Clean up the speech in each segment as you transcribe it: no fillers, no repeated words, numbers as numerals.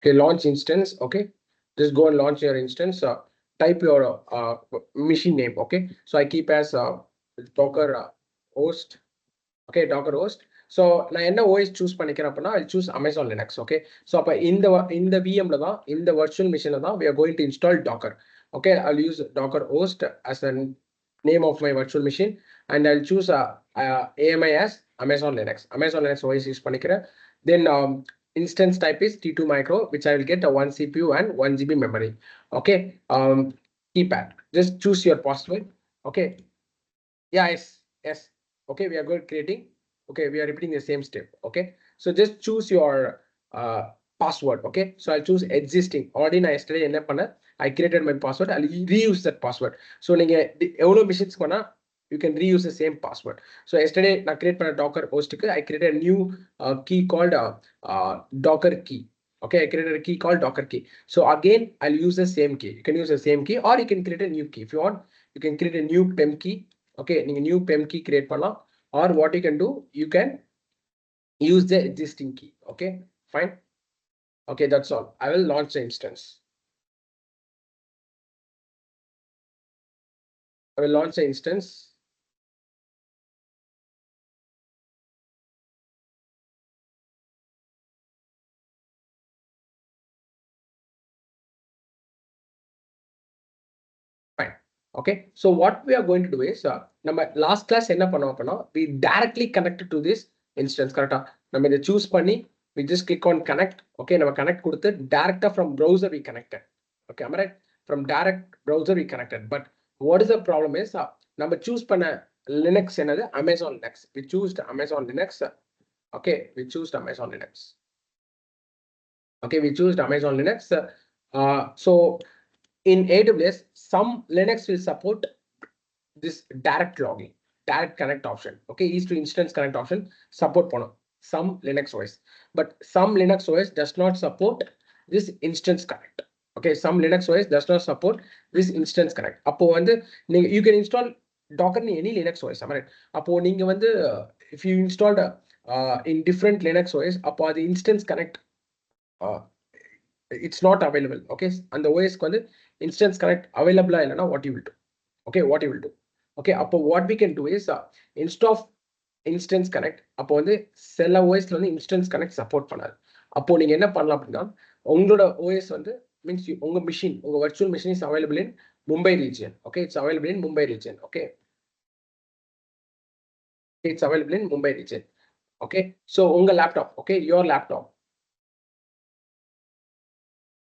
Okay, launch instance. Okay, just go and launch your instance. Type your machine name. Okay, so I keep as Docker host. Okay, Docker host. So நான் என்ன OS choose பண்ணிக்கிறேன் அப்படின்னா I'll choose Amazon Linux. Okay, so அப்ப இந்த VM ல தான் இந்த virtual machine ல தான் we are going to install Docker. Okay, I'll use Docker host as a name of my virtual machine, and I'll choose AMI as Amazon Linux. Amazon Linux OS use பண்ணிக்கிறேன். Then instance type is T2 micro, which I will get a 1 CPU and 1 GB memory. Okay, keypad. Just choose your password. Okay, yeah, yes. Okay, we are good creating. Okay, we are repeating the same step. Okay, so just choose your password. Okay, so I'll choose existing. Already yesterday I created my password. I'll reuse that password. So machines you can reuse the same password. So yesterday I created a Docker host. I created a new key called Docker key. Okay, I created a key called Docker key. So again, I'll use the same key. You can use the same key, or you can create a new key if you want. You can create a new PEM key. Okay, new PEM key create பண்ணலாம், or what you can do, you can use the existing key. Okay, fine. Okay, that's all. I will launch the instance. I will launch the instance. Fine. Okay, so what we are going to do is நம்ம last class என்ன பண்ணோம் அப்படின்னா we directly connected to this instance. கரெக்டா நம்ம இதை choose பண்ணி we just click on connect. Okay, நம்ம connect கொடுத்து direct from browser we connected. Okay, am I right? From direct browser we connected. But what is the problem is நம்ம choose பண்ண Linux என்னது Amazon Linux. We choose Amazon Linux. Okay, we choose Amazon Linux. Okay, we choose Amazon Linux. So in AWS, some Linux will support this direct login, direct connect option. Okay, is to instance connect option support பண்ணோம் some Linux OS, but some Linux OS does not support this instance connect. Okay, some Linux OS does not support this instance connect. அப்போ வந்து you can install Docker in any Linux OS. Right? அப்போ நீங்க வந்து if you installed in different Linux OS, அப்போ அது instance connect it's not available. Okay, and the OS வந்து instance connect available இல்லைன்னா what you will do. Okay, what you will do. Okay, அப்போ what we can do is instead of instance connect, அப்போ வந்து சில OSல வந்து instance connect support பண்ணாது. அப்போ நீங்க என்ன பண்ணலாம் அப்படின்னா உங்களோட OS வந்து means உங்க machine, உங்க virtual machine is available in Mumbai region. Okay, it's available in Mumbai region. Okay, it's available in Mumbai region. Okay, so உங்க laptop, okay, your laptop.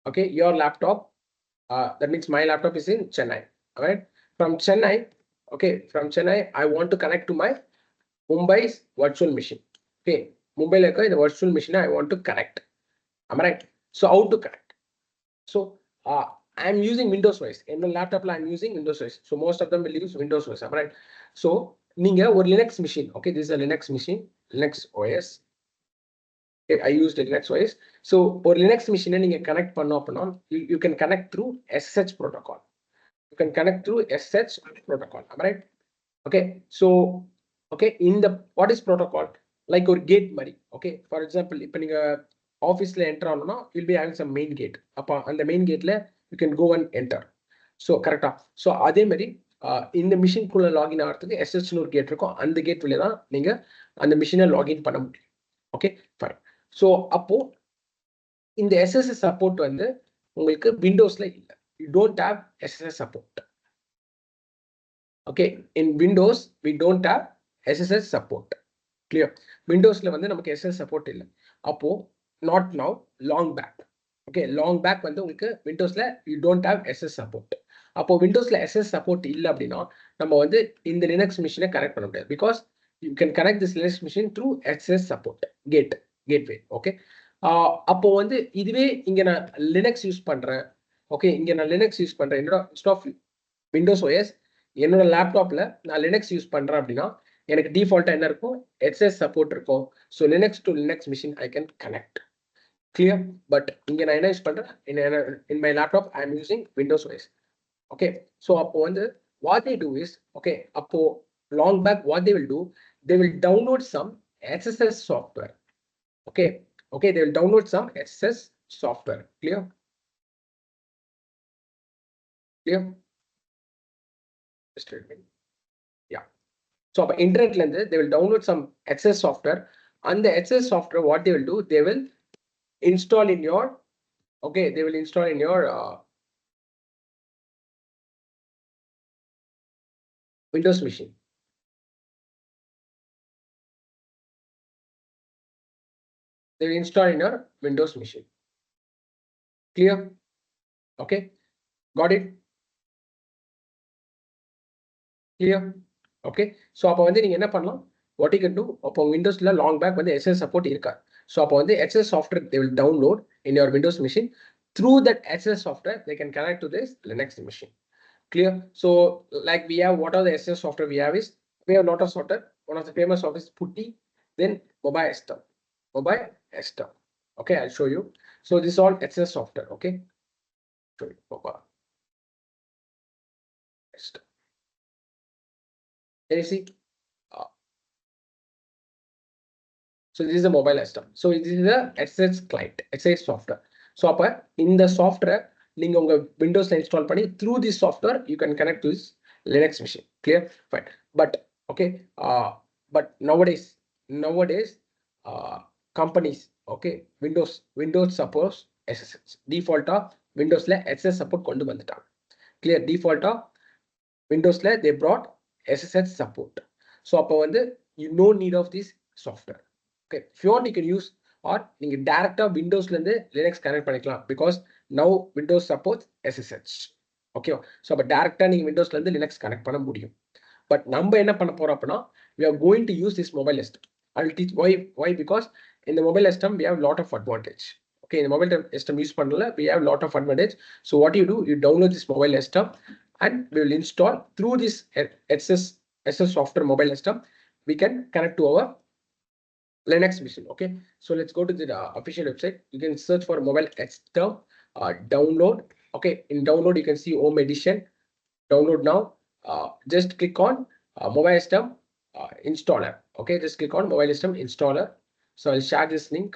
Okay, your laptop, that means my laptop is in Chennai. All right, from Chennai, okay, from Chennai I want to connect to my Mumbai's virtual machine. Okay, Mumbai like the virtual machine I want to connect. Am I right? So how to connect? So I'm using Windows OS. In the laptop I'm using Windows OS. So most of them will use Windows OS. Am I right? So ninga or Linux machine. Okay, this is a Linux machine, Linux OS. Okay, I used Linux OS. So or Linux machine ninga connect பண்ணோம் அப்படின்னா you can connect through SSH protocol. You can connect through SSH protocol. Am I right? Okay, so okay, in the what is protocol, like or gate mari. Okay, for example if நீங்க ஆஃபீஸ்ல enter ஆகணும்னா you'll be having some main gate. அப்போ அந்த main கேட்ல you can go and enter. So கரெக்டா, so அதே மாதிரி இந்த மிஷின் குள்ள லாகின் ஆகிறதுக்கு எஸ்எஸ்னு ஒரு கேட் இருக்கும். அந்த கேட் வழியா தான் நீங்க அந்த மிஷினை லாகின் பண்ண முடியும். Okay, fine. ஸோ அப்போ இந்த எஸ்எஸ்எஸ் சப்போர்ட் வந்து உங்களுக்கு விண்டோஸ்ல இல்லை. You don't have SSS support. Okay, in Windows we don't have SSH support. Clear? Windowsல வந்து நமக்கு SSH support இல்லை. அப்போ not now, long back. Okay, long back வந்து உங்களுக்கு Windowsல you don't have SSH support. அப்போ Windowsல SSH support இல்லை அப்படின்னா நம்ம வந்து இந்த Linux machine கனெக்ட் பண்ண முடியாது. Because you can connect this Linux machine through SSH support gateway. Okay, அப்போ வந்து இதுவே இங்க நான் Linux யூஸ் பண்றேன். Okay, இங்க நான் Linux யூஸ் பண்றேன். என்னோட instead of Windows OS என்னோட லேப்டாப்ல நான் லினக்ஸ் யூஸ் பண்றேன் அப்படின்னா எனக்கு டிஃபால்ட்டா என்ன இருக்கும், எஸ்எஸ் சப்போர்ட் இருக்கும். So Linux to Linux machine I can connect. Clear? But இங்க நான் என்ன யூஸ் பண்றேன், in my laptop I am using Windows OS. Okay, so அப்போ வந்து what they do is, okay, அப்போ long back what they will do, they will download some SSS software. Okay, they will download some SSS software. Clear? Clear? Just a minute. Yeah. So internet lens, they will download some access software, and the access software, what they will do, they will install in your, okay, they will install in your Windows machine. They will install in your Windows machine. Clear? Okay. Got it? Clear? Okay. So அப்போ வந்து நீங்க என்ன பண்ணலாம்? What you can do, அப்போ Windowsல long back வந்து SS support இருக்கா. So அப்போ வந்து SS software they will download in your Windows machine. Through that SS software, they can connect to this Linux machine. Clear? So like we have, what are the SS software we have is, we have lot of software. One of the famous software is Putty, then MobaXterm. MobaXterm. Okay, I'll show you. So this is all SS software. Okay. Show you MobaXterm. Can you see? So this is a mobile system. So this is a SSH client, SSH software. So அப்ப இந்த software நீங்க உங்க Windowsல install பண்ணி, through this software you can connect to this Linux machine. Clear? Fine. But okay, but nowadays companies, okay, Windows supports SSH. Default Windowsல SSH support கொண்டு வந்துட்டாங்க. Clear? Default Windowsல they brought SSH support. So அப்ப வந்து you no need of this software. Okay, if you want, you can use, or நீங்க டைரக்டா விண்டோஸ்ல இருந்து Linux connect பண்ணிக்கலாம், because now Windows supports SSH. Okay, so அப்போ டைரக்டா நீங்க விண்டோஸ்ல இருந்து லினக்ஸ் கனெக்ட் பண்ண முடியும். பட் நம்ம என்ன பண்ண போறோம் அப்படின்னா, we are going to use this mobile system. I will teach why because in the mobile system we have lot of advantage. Okay, in the mobile system use பண்ணல, we have lot of advantage. So what you do, you download this mobile system and we will install through this SS software mobile system. We can connect to our Linux machine. Okay, so let's go to the official website. You can search for MobaXterm, download. Okay, in download you can see home edition. Download now. Just click on MobaXterm installer. Okay, just click on MobaXterm installer. So I'll share this link.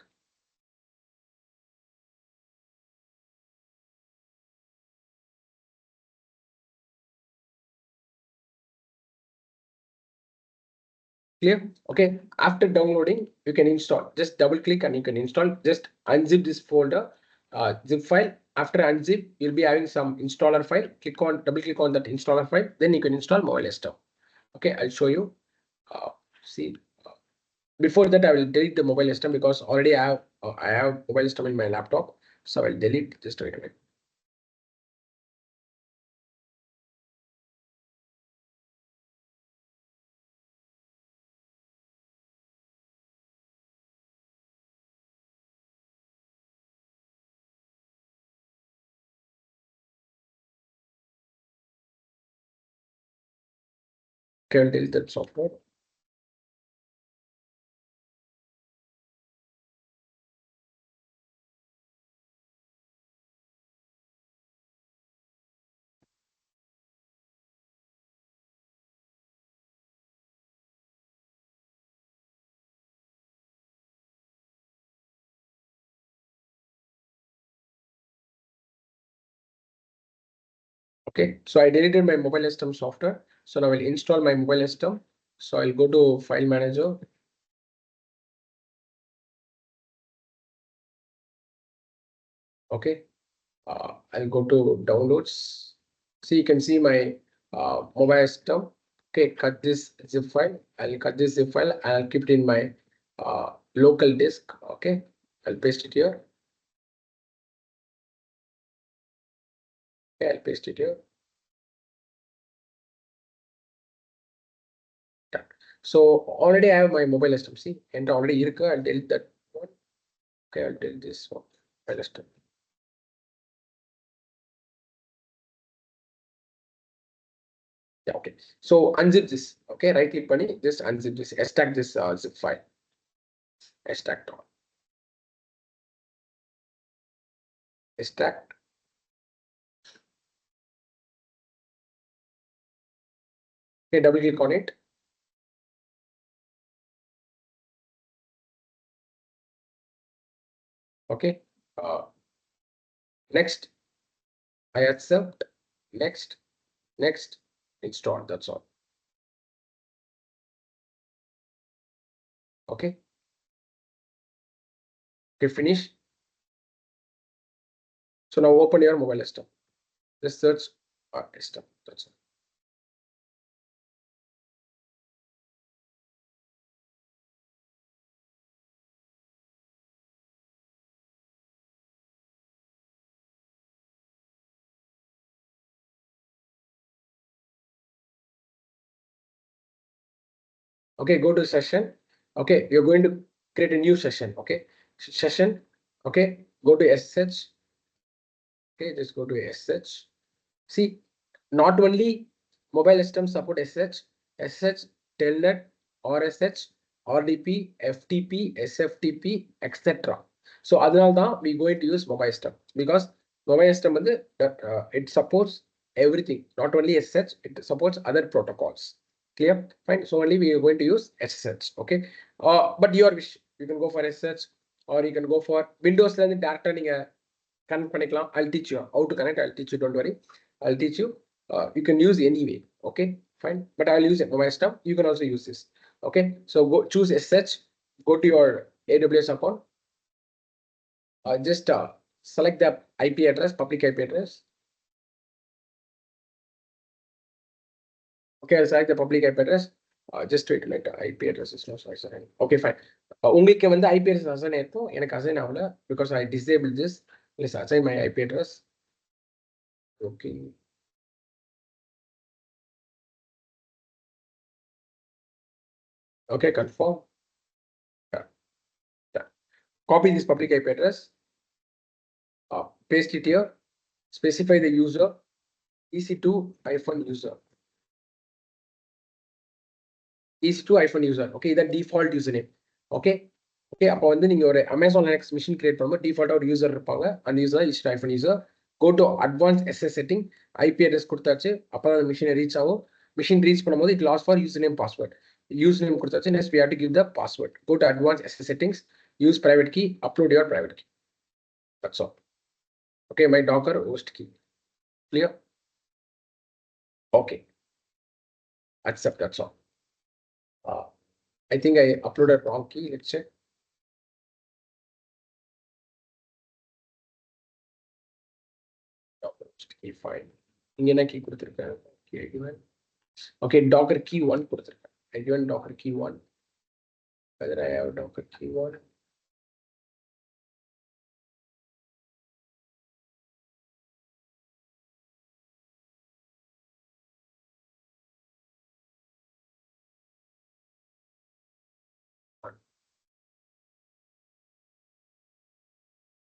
Clear? Okay, after downloading you can install. Just double click and you can install. Just unzip this folder, zip file. After unzip, you'll be having some installer file. Double click on that installer file, then you can install MobaXterm. Okay, I'll show you. See, before that I will delete the mobile system, because already I have mobile system in my laptop. So I'll delete. Just wait a minute. Okay, I'll delete that software. Okay, so I deleted my mobile system software. So now I will install my mobile system. So I'll go to file manager. Okay, I'll go to downloads. See, you can see my mobile system. Okay, cut this zip file. I'll cut this zip file and I'll keep it in my local disk. Okay, I'll paste it here. Okay, I'll paste it here. Done. So already I have my mobile system. See, and already irukku. I'll delete that one. Okay, I'll delete this one. Mobile system. Yeah, okay. So unzip this. Okay, right click pani, just unzip this. Extract this zip file. Extract all. Extract. Okay, double click on it. Okay. Next, I accept. Next, install. That's all. Okay. Okay, finish. So now open your MobaXterm. Just search Xterm. That's all. Okay, go to session. Okay, you're going to create a new session. Okay, session. Okay, go to SSH. Okay, just go to SSH. See, not only MobaXterm support SSH, Telnet, RSH, RDP, FTP, SFTP, etc. So அதனால தான் we going to use MobaXterm because MobaXterm வந்து it supports everything, not only SSH, it supports other protocols. Clear? Fine. So only we are going to use SSH. Okay. But your wish, you can go for SSH or you can go for Windows ல இருந்து டேரக்டா நீங்க connect பண்ணிக்கலாம். I'll teach you how to connect. I'll teach you. Don't worry. I'll teach you. You can use anyway. Okay, fine. But I'll use it. My stuff. You can also use this. Okay. So go choose SSH. Go to your AWS account. Just select the IP address, public IP address. Okay, I'll select the public IP address. Just wait a minute. IP address is not sorry. Okay, fine. உங்களுக்கு வந்து IP address assign ஆயிருக்கும். எனக்கு assign ஆகல because I disabled this. Let's assign my IP address. Okay. Okay, confirm. Copy this public IP address, paste it here, specify the user, EC2-user. EC2-user. Okay, the default username. Okay. Okay, அப்போ வந்து நீங்க ஒரு Amazon Linux machine create பண்ணும்போது default ஒரு user இருப்பாங்க. அந்த user EC2-user. Go to advanced SS setting, IP address கொடுத்தாச்சு. அப்போ அந்த machine reach ஆகும். Machine reach பண்ணும்போது it asks for username password. Username கொடுத்தாச்சு. Next we have to give the password. Go to advanced SS settings, use private key, upload your private key. That's all. Okay, my Docker host key. Clear? Okay. Accept. That's all. I think I uploaded wrong key. Let's check. Docker host key fine. இங்க என்ன key கொடுத்திருக்கேன்? Okay, given. Okay, Docker key 1 கொடுத்திருக்கேன். I given Docker key 1. Whether I have Docker key 1.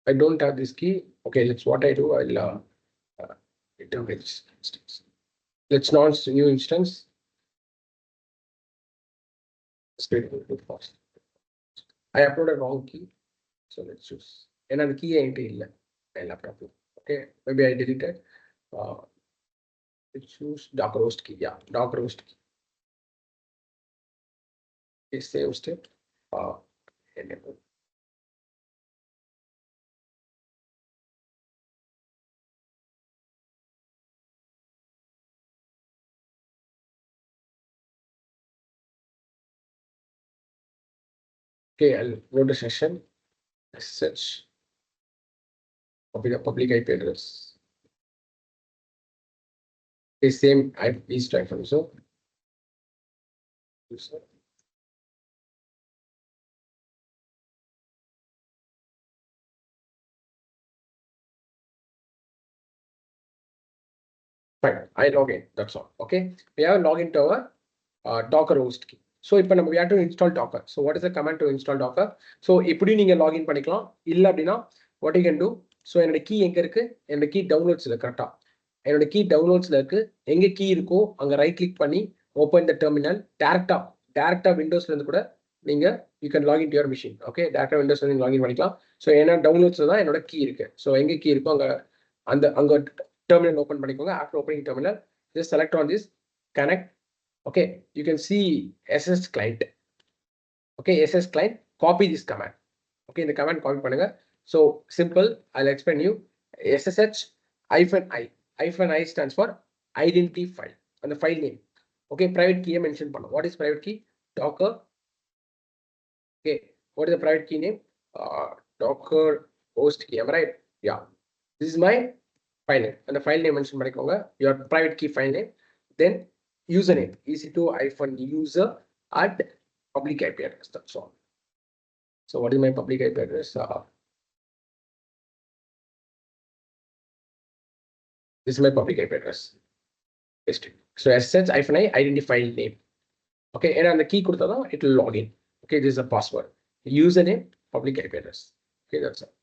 I don't have this key. Okay, that's what I do. I'll instance. Let's launch a new instance. Straight to fast. I uploaded wrong key. So let's choose. Another key ain't in my laptop. Okay, maybe I deleted. Let's choose Docker host key. Yeah, Docker host key. Okay, save step. Enable. Okay, I'll go to session. Search. Copy the public IP address. Okay, same IP strike from user. Fine, I log in. That's all. Okay, we have a login to our Docker host key. So இப்போ நம்ம we have to install Docker. So what is the command to install Docker? So இப்படி நீங்க login பண்ணிக்கலாம். இல்ல அப்படின்னா what you can do? So என்னோட key எங்க இருக்கு? என்னோட key downloadsல கரெக்டா. என்னோட key downloadsல இருக்கு. எங்க key இருக்கோ அங்க ரைட் கிளிக் பண்ணி open the terminal. டைரக்டா விண்டோஸ்ல இருந்து கூட நீங்க you can log into your machine. Okay, டைரக்டா விண்டோஸ்ல இருந்து login பண்ணிக்கலாம். So ஏன்னா downloadsல தான் என்னோட key இருக்கு. So எங்க key இருக்கோ அங்க terminal open பண்ணிக்கோங்க. After opening terminal, just select on this connect. Okay, you can see SS client. Okay, SS client, copy this command. Okay, the command copy பண்ணுங்க. So simple, I'll explain you. SSH -i stands for identity file and the file name. Okay, private key mention panna. What is private key? Docker. Okay, what is the private key name? Docker host key. Am I right? Yeah. This is my file name and the file name mention panikonga. Your private key file name. Then username EC2-user at public IP address. That's all. So what is my public IP address? This is my public IP address. Paste it. So SSH-i identify name. Okay, and on the key கொடுத்தாதான் it will log in. Okay, this is a password. Username, public IP address. Okay, that's all.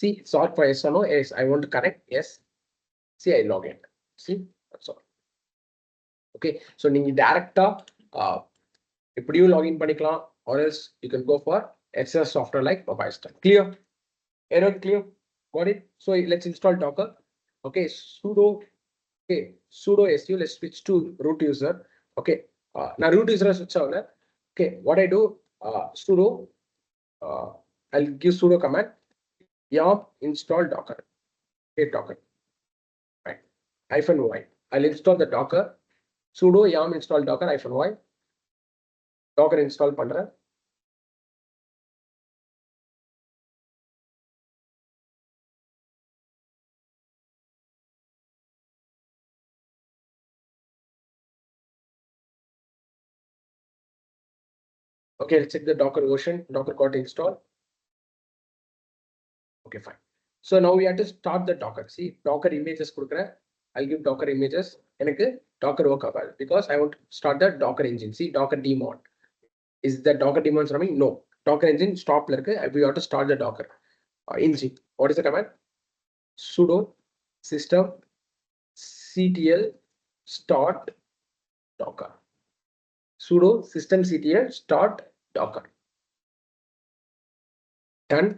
See, sort for yes or no. Yes, I want to connect. Yes. See, I log in. See, that's all. Okay, so நீங்க directா எப்படியும் login பண்ணிக்கலாம், or else you can go for access software like MobaXterm. Clear? Everyone clear? Got it? So let's install Docker. Okay, sudo. Okay, sudo su. Let's switch to root user. Okay, now root user switch out. Okay, what I do, sudo. I'll give sudo command. Yum install Docker. Okay, Docker. Right. -y. I'll install the Docker. Sudo yum install Docker -y. Docker install பண்றேன். Okay, let's check the Docker version. Docker got installed. Okay, fine. So now we have to start the Docker. See, Docker images கொடுக்கிறேன். I'll give Docker images. எனக்கு Docker work ஆகாது because I want to start the Docker engine. See, Docker daemon. Is the Docker daemon running? No. Docker engine stop இருக்கு. We have to start the Docker engine. What is the command? Sudo system ctl start Docker. Sudo system ctl start Docker. Done.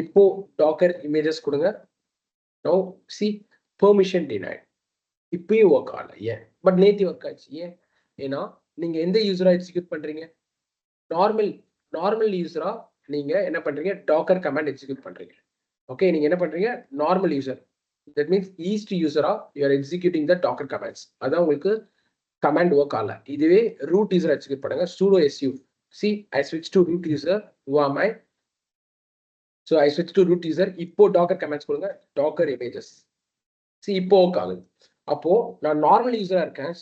இப்போ Docker images கொடுங்க. Now see, permission denied. இப்பயும் work ஆகல. ஏன்? But நேத்தி work ஆச்சு. ஏன்? ஏன்னா நீங்க எந்த யூசரா எக்ஸிக்யூட் பண்றீங்க? நார்மல் யூசரா நீங்க என்ன பண்றீங்க? டாக்கர் கமாண்ட் எக்ஸிக்யூட் பண்றீங்க. ஓகே, நீங்க என்ன பண்றீங்க? Normal user. That means east யூசரா you are executing the docker commands. அதான் உங்களுக்கு கமாண்ட் ஒர்க் ஆகல. இதுவே ரூட் யூசர் எக்ஸிக்யூட் பண்ணுங்க. sudo su. See, I switch to root user. Who am I? So I switch to root user. இப்போ docker commands கொடுங்க. Docker images. See, இப்போ work ஆகுது. அப்போ நான் நார்மல் யூசரா இருக்கேன்.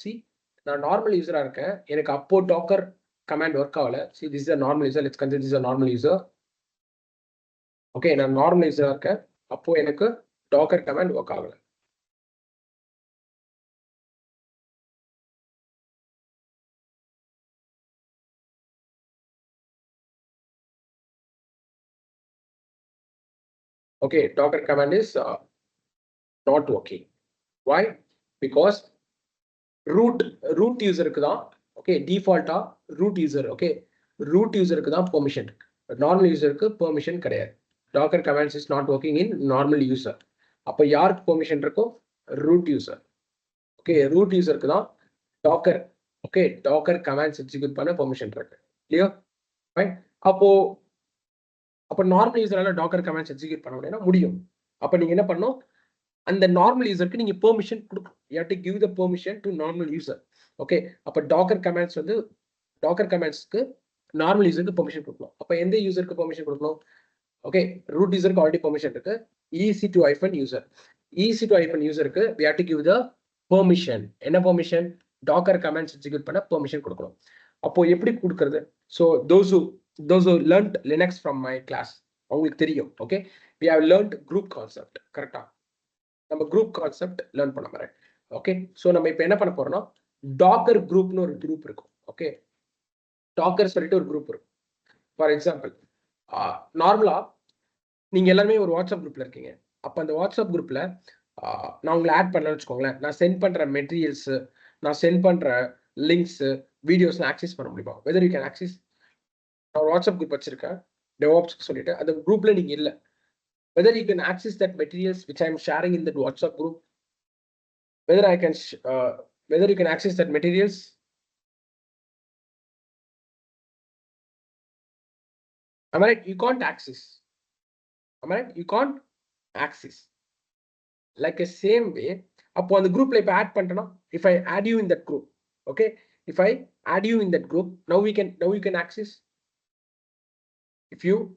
நான் நார்மல் யூசரா இருக்கேன். எனக்கு அப்போ டாக்கர் கமாண்ட் ஒர்க் ஆகல. See, this is a normal user. Let's consider this is a normal user. Okay, நான் நார்மல் யூசரா இருக்கேன். அப்போ எனக்கு டாக்கர் கமாண்ட் ஒர்க் ஆகல. Okay, Docker command is not working. Why? Because root user க்கு தான், okay, default root user, okay, root user க்கு தான் permission இருக்கு. Normal user க்கு permission கிடையாது. Docker commands is not working in normal user. அப்ப யாருக்கு permission இருக்கும்? Root user. Okay, root user க்கு தான் Docker, okay, Docker commands execute பண்ண permission இருக்கு. Clear? Right? அப்போ நார்மல் யூசரால டாக்கர் கமாண்ட்ஸ் எக்ஸிக்யூட் பண்ண முடியும். அப்ப நீங்க என்ன பண்ணணும்? அந்த நார்மல் யூசருக்கு நீங்க பெர்மிஷன் கொடுக்கணும். You have to give the permission to normal user. Okay, அப்ப டாக்கர் கமாண்ட்ஸ் வந்து டாக்கர் கமாண்ட்ஸ்க்கு நார்மல் யூசருக்கு பெர்மிஷன் கொடுக்கணும். அப்ப எந்த யூசருக்கு பெர்மிஷன் கொடுக்கணும்? ஓகே, ரூட் யூசருக்கு ஆல்ரெடி பெர்மிஷன் இருக்கு. EC2-user. EC2-userக்கு we have to give the permission. என்ன பெர்மிஷன்? டாக்கர் கமாண்ட்ஸ் எக்ஸிக்யூட் பண்ண permission கொடுக்கணும். அப்போ எப்படி கொடுக்கிறது? So those who learned Linux from my class, அவங்களுக்கு தெரியும். Okay, we have learned group concept. கரெக்டா? நம்ம group concept லேர்ன் பண்ண மாதிரி. ஓகே, ஸோ நம்ம இப்போ என்ன பண்ண போறோம்னா டாக்கர் குரூப்னு ஒரு குரூப் இருக்கும். ஓகே, டாக்கர் சொல்லிட்டு ஒரு குரூப் இருக்கும். ஃபார் எக்ஸாம்பிள், நார்மலா நீங்க எல்லாருமே ஒரு வாட்ஸ்அப் குரூப்ல இருக்கீங்க. அப்ப அந்த வாட்ஸ்அப் குரூப்ல நான் உங்களை ஆட் பண்ணலன்னு வச்சுக்கோங்களேன். நான் சென்ட் பண்ற மெட்டீரியல்ஸ், நான் சென்ட் பண்ற லிங்க்ஸ், வீடியோஸ் ஆக்சஸ் பண்ண முடியுமா? Whether you can access. நான் வாட்ஸ்அப் குரூப் வச்சிருக்கேன் DevOps சொல்லிட்டு, அந்த குரூப்ல நீங்க இல்ல. Whether you can access that materials which I am sharing in that WhatsApp group, whether you can access that materials. Am I right? You can't access. Am I right? You can't access. like a same way அப்போ அந்த குரூப்ல இப்ப add பண்ணிட்டேனா, if I add you in that group, okay, if I add you in that group, now you can access.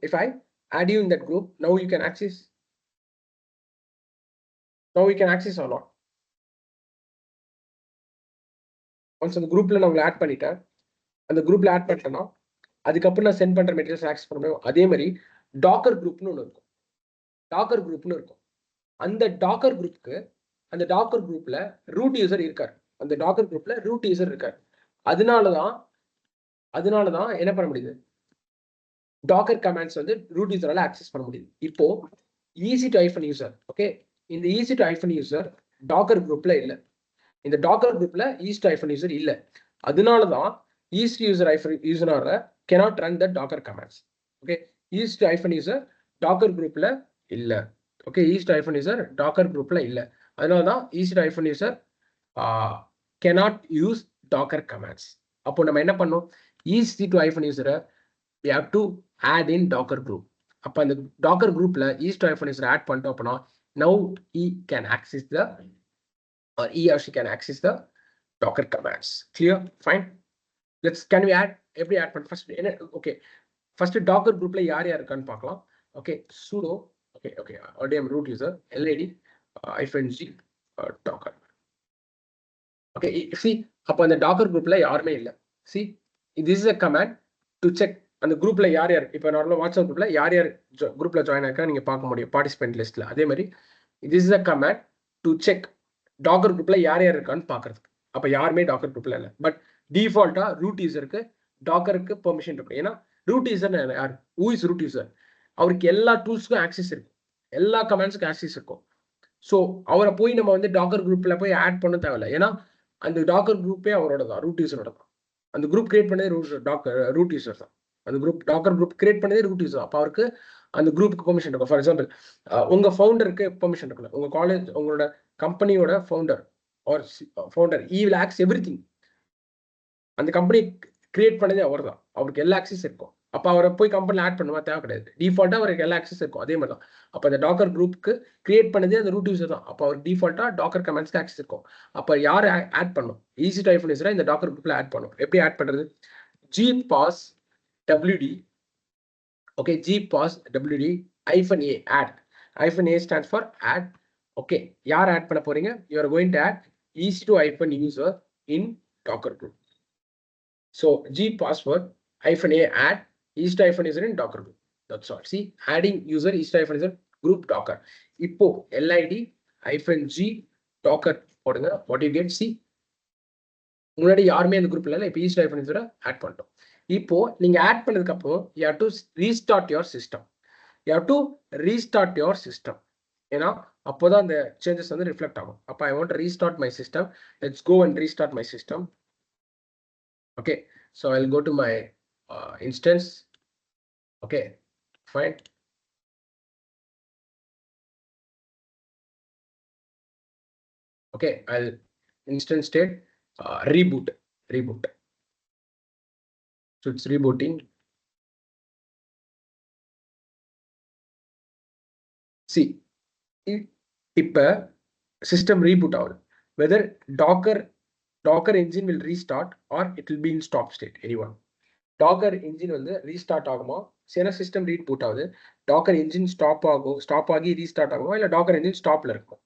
If I add you in that group, now you can access. Now you can access or not. once அந்த குரூப்ல நான் உங்களை add பண்ணிட்டேன், அந்த குரூப்ல add பண்ணிட்டேன்னா அதுக்கப்புறம் நான் சென்ட் பண்ற மெட்டீரியல்ஸ் ஆக்சஸ் பண்ண முடியும். அதே மாதிரி டாக்கர் குரூப்னு ஒன்று இருக்கும். டாக்கர் குரூப்னு இருக்கும். அந்த டாக்கர் குரூப்க்கு அந்த டாக்கர் குரூப்ல ரூட் யூசர் இருக்காரு. அந்த டாக்கர் குரூப்ல ரூட் யூசர் இருக்காரு. அதனாலதான் என்ன பண்ண முடியுது, டாக்கர் கமாண்ட்ஸ் வந்து ரூட் யூசரால ஆக்சஸ் பண்ண முடியுது. இப்போ EC2 யூசர், ஓகே, இந்த EC2 யூசர் டாக்கர் குரூப்ல இல்ல. இந்த டாக்கர் குரூப்ல EC2 யூசர் இல்ல. அதனாலதான் EC2 யூசரால cannot run the docker commands. Okay, EC2 user docker குரூப்ல இல்ல. ஓகே, EC2 யூசர் டாக்கர் குரூப்ல இல்ல. அதனாலதான் EC2 user cannot use docker commands. அப்போ நம்ம என்ன பண்ணோம், EC2 யூசரை we have to add in docker group. அப்ப அந்த docker groupல EC2 யூசரை ஆட் பண்ணிட்டோம் அப்படின்னா now he can access the or he or she can access the docker commands. Clear? Fine. Can we add எப்படி add பண்ண first என்ன, okay, first Docker குரூப்ல யார் யார் இருக்கான்னு பார்க்கலாம். Okay, sudo, okay RDM root user lad -g docker. Okay, see, அப்போ அந்த டாக்கர் குரூப்ல யாருமே இல்லை. see, this is a command to check அந்த குரூப்ல யார் யார், இப்போ நார்மலா வாட்ஸ்அப் குரூப்ல யார் யார் குரூப்ல ஜாயின் ஆயிருக்கா நீங்க பார்க்க முடியும் பார்ட்டிசிபென்ட் லிஸ்ட்ல. அதே மாதிரி this is a command to check docker குரூப்ல யார் யார் இருக்கான்னு பாக்குறதுக்கு. அப்ப யாருமே டாக்கர் குரூப்ல இல்லை. பட் டிஃபால்ட்டா ரூட் யூசருக்கு டாக்கருக்கு பெர்மிஷன் இருக்கும். ஏன்னா ரூட் யூசர் யார், ஹூ இஸ் ரூட் யூசர், அவருக்கு எல்லா டூல்ஸ்க்கும் ஆக்சஸ் இருக்கும், எல்லா கமாண்ட்ஸ்க்கும் ஆக்சஸ் இருக்கும். ஸோ அவரை போய் நம்ம வந்து டாக்கர் குரூப்ல போய் ஆட் பண்ண தேவையில்லை. ஏன்னா அந்த டாக்கர் குரூப்பே அவரோட தான், ரூட் யூசரோட தான். அந்த குரூப் கிரியேட் பண்ணதே ரூட் யூசர் தான். அந்த குரூப் டாக்கர் குரூப் கிரியேட் பண்ணதே ரூட் யூசர். அப்போ அவருக்கு அந்த குரூப்புக்கு பெர்மிஷன் இருக்கும். ஃபார் எக்ஸாம்பிள் உங்க ஃபவுண்டருக்கு பெர்மிஷன் இருக்குல்ல, உங்க காலேஜ் உங்களோட கம்பெனியோட founder or founder he will access everything. அந்த கம்பெனி கிரியேட் பண்ணதே அவர் தான், அவருக்கு எல்லா ஆக்சஸ் இருக்கும். அப்போ அவரை போய் கம்பெனியில் ஆட் பண்ணுமா தேவை கிடையாது, டிஃபால்ட்டா அவருக்கு எல்லா ஆக்சஸ் இருக்கும். அதே மாதிரி தான் அப்போ அந்த டாக்கர் குரூப்புக்கு கிரியேட் பண்ணதே அந்த ரூட் யூசர் தான். அப்போ அவர் டிஃபால்ட்டா டாக்கர் கமெண்ட்ஸ்க்கு ஆக்சஸ் இருக்கும். அப்போ யார் ஆட் பண்ணும், EC2 யூசரை இந்த டாக்கர் குரூப்ல ஆட் பண்ணும். எப்படி ஆட் பண்றது, gpass wd, okay, gpass wd -a add. -a stands for add. Okay, யார் ஆட் பண்ண போறீங்க, you are going to add EC2 user in docker group. So gpassword -a add EC2 user in docker group. That's all. See, adding user EC2 user group docker. இப்போ lid -g docker போடுங்க. what you get, see, முன்னாடி யாருமே அந்த குரூப்ல இல்ல, இப்போ EC2 user add பண்ணிட்டோம். இப்போ நீங்க ஆட் பண்ணதுக்கு அப்புறம் you have to restart your system. You have to restart your system. ஏன்னா அப்போதான் அந்த சேஞ்சஸ் வந்து ரிஃப்ளெக்ட் ஆகும். அப்போ I want to restart my system. Let's go and restart my system. Okay, so I'll go to my instance. Okay, fine. Okay, I'll instance state reboot. So it's rebooting. See, இப்ப system reboot ஆகுது. Whether docker engine will restart or it will be in stop state. Anyone? Docker engine வந்து restart ஆகுமா, சில system reboot ஆகுது, Docker engine stop ஆகி restart ஆகுமா, இல்ல Docker engine ஸ்டாப்ல இருக்கும்.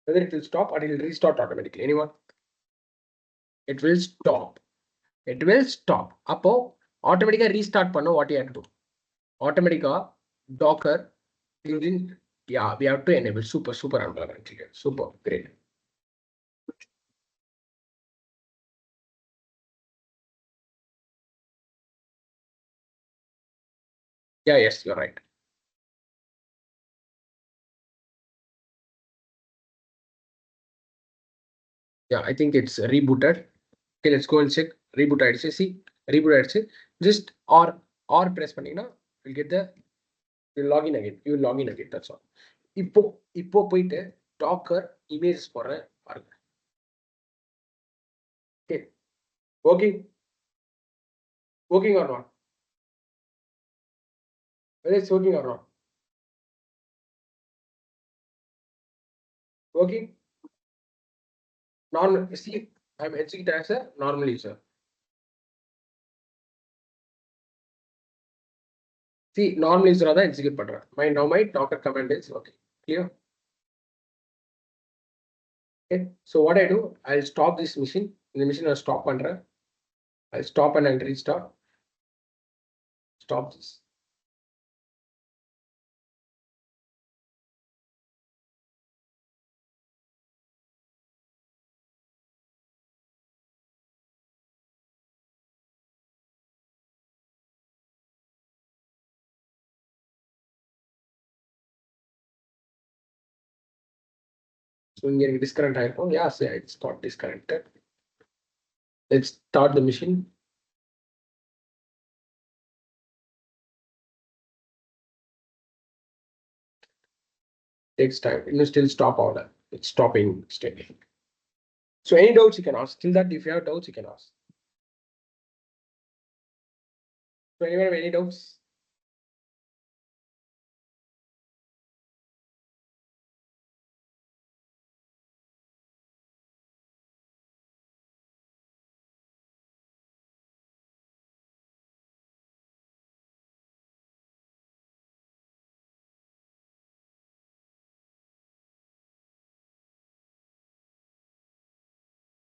whether it will stop or it will restart automatically. Anyone? It will stop. அப்போ ஆட்டோமேட்டிக்கா ரீஸ்டார்ட் பண்ண what you have to do, ஆட்டோமேட்டிக்கா docker engine, yeah, we have to enable. Super super great. Yeah, yes, you're right. Yeah, I think it's rebooted. Okay, let's go and check. Reboot ஆயிடுச்சு. See, reboot ஆயிடுச்சு. Just or press பண்ணீங்கன்னா you'll get the, you log in again. You will log in again. That's all. இப்போ போயிட்டு Docker images போடுறேன் பாருங்க. Okay, working or not? Whether it's working or not? Working? Normal. See, I'm executing as a normal user. See, normal user are execute பண்றேன். Now my Docker command is working. Clear? Okay. So what I do, I'll stop this machine. The machine will stop பண்றேன். I'll stop and I'll restart. Stop this. So இங்க எனக்கு disconnect ஆயிருக்கும். Yeah, it's got disconnected. Let's start the machine. Takes time. You still stop order. It's stopping steady. So any doubts you can ask. Till that, if you have doubts, you can ask. So anyone have any doubts?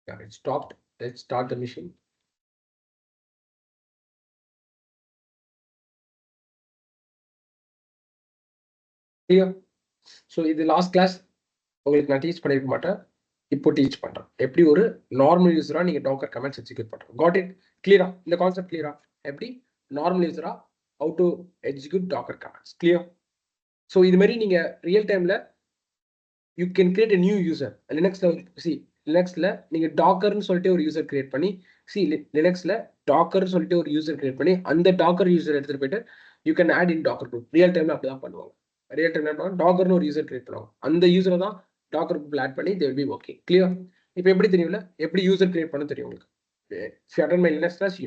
Yeah, it stopped. Let's start the machine. Clear? So in the last class, உங்களுக்கு நான் teach பண்ணிருக்க மாட்டேன். இப்போ teach பண்றேன். எப்படி ஒரு normal யூசரா நீங்க டாக்கர் கமெண்ட்ஸ் எக்ஸிக்யூட் பண்றோம். Got it? கிளியரா? இந்த கான்செப்ட் கிளியரா? எப்படி நார்மல் யூசரா how to execute docker commands. Clear? So இது மாதிரி நீங்க ரியல் டைம்ல you can create a new user. லினக்ஸ்ல லினக்ஸ்ல நீங்க டாக்கர்னு சொல்லிட்டு ஒரு யூசர் கிரியேட் பண்ணி லினக்ஸ்ல டாக்கர்னு சொல்லிட்டு ஒரு யூசர் கிரியேட் பண்ணி அந்த டாக்கர் யூசர் எடுத்துட்டு போயிட்டு you can add in docker group. Real டைம்ல அப்படிதான் பண்ணுவாங்க. ரியல் டைம்ல டாக்கர்னு ஒரு யூசர் கிரியேட் பண்ணுவாங்க. அந்த யூசரை தான் டாக்கர் குரூப்ல ஆட் பண்ணி they will be okay. Clear? இப்போ எப்படி தெரியும்ல, எப்படி யூசர் கிரியேட் பண்ண தெரியும் உங்களுக்கு. Attend my Linux class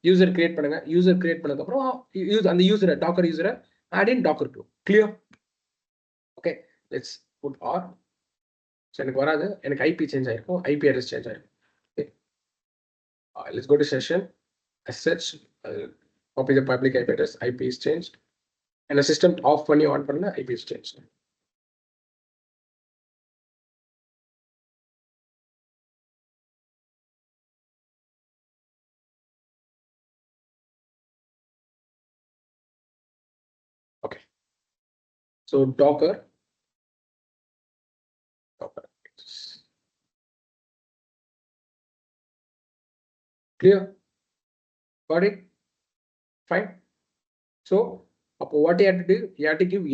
user create பண்ணுங்க. யூசர் கிரியேட் பண்ணதுக்கப்புறம் அந்த யூசரை டாக்கர் யூசரை add in docker group. Clear? Okay, let's put are. So எனக்கு வராது, எனக்கு ஐபி சேஞ்ச் ஆயிருக்கும், ஐபி அட்ரஸ் சேஞ்ச் ஆயிருக்கும். Okay, let's go to session SSH, copy the public IP address, IP is changed, and the system off பண்ணி on பண்ண IP is changed. Okay, so Docker clear? Got it? Fine. So அப்போ what you have to do, you have to give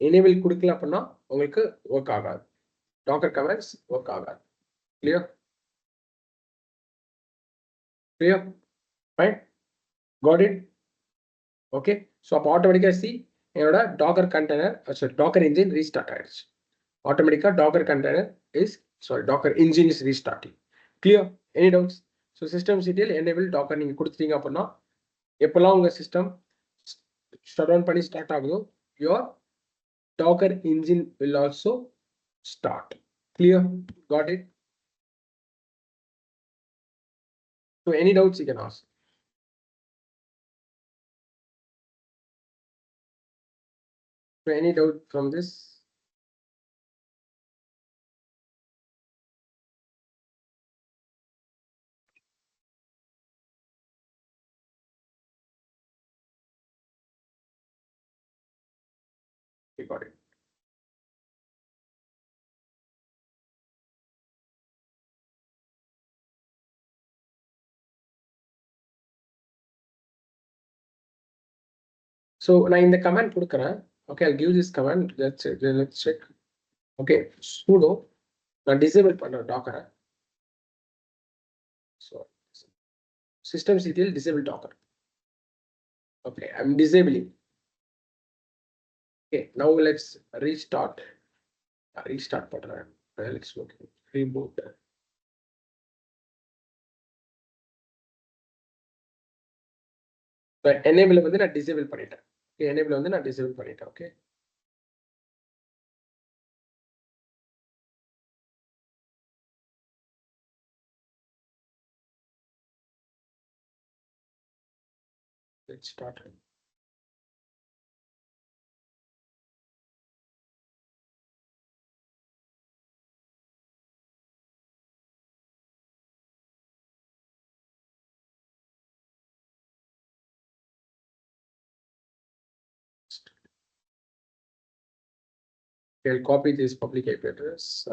enable கொடுக்கல அப்படின்னா உங்களுக்கு work ஆகாது. Docker commands work ஆகாது. Clear? Clear? Fine. Got it? Okay, so அப்போ ஆட்டோமேட்டிக்காக என்னோட docker container docker engine restart ஆயிடுச்சு. ஆட்டோமேட்டிக்காக docker container docker engine is restarting. Clear? Any doubts? So system சிட்டியில் எனேபிள் டாக்கர் நீங்கள் கொடுத்துட்டீங்க அப்படின்னா எப்பெல்லாம் உங்கள் சிஸ்டம் ஷட் டவுன் பண்ணி ஸ்டார்ட் ஆகுதோ your docker engine will also start. Clear? Got it? So any doubts you can ask. So any doubt from this? We got it. So நான் இந்த கமாண்ட் கொடுக்குறேன். Okay, I'll give this command. Let's check. Okay, sudo நான் disable பண்றேன் டாக்கரை. So systemctl disable docker. Okay, I'm disabling. Okay, now let's restart. Restart பண்றேன். Let's look reboot. So enable வந்து நான் disable பண்ணிட்டேன். Okay, enable வந்து நான் disable பண்ணிட்டேன். Okay. Let's start. I'll copy this public IP address.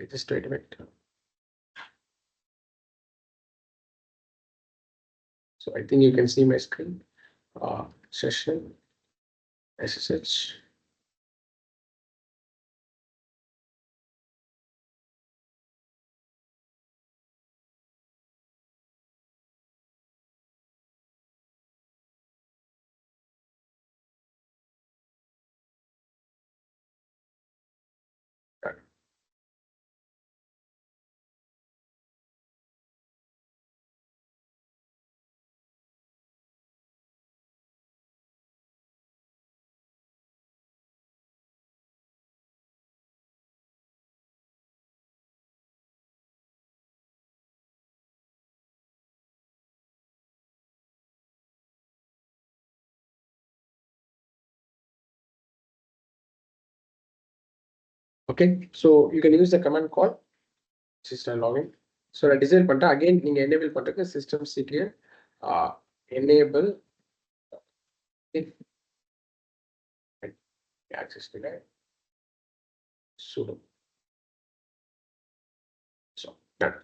Just wait a minute. So I think you can see my screen. Session SSH. Okay, so you can use the command call system login. So I disable பண்ணிட்டு again நீங்க enable பண்ணுறதுக்கு system clear enable access sudo. So done.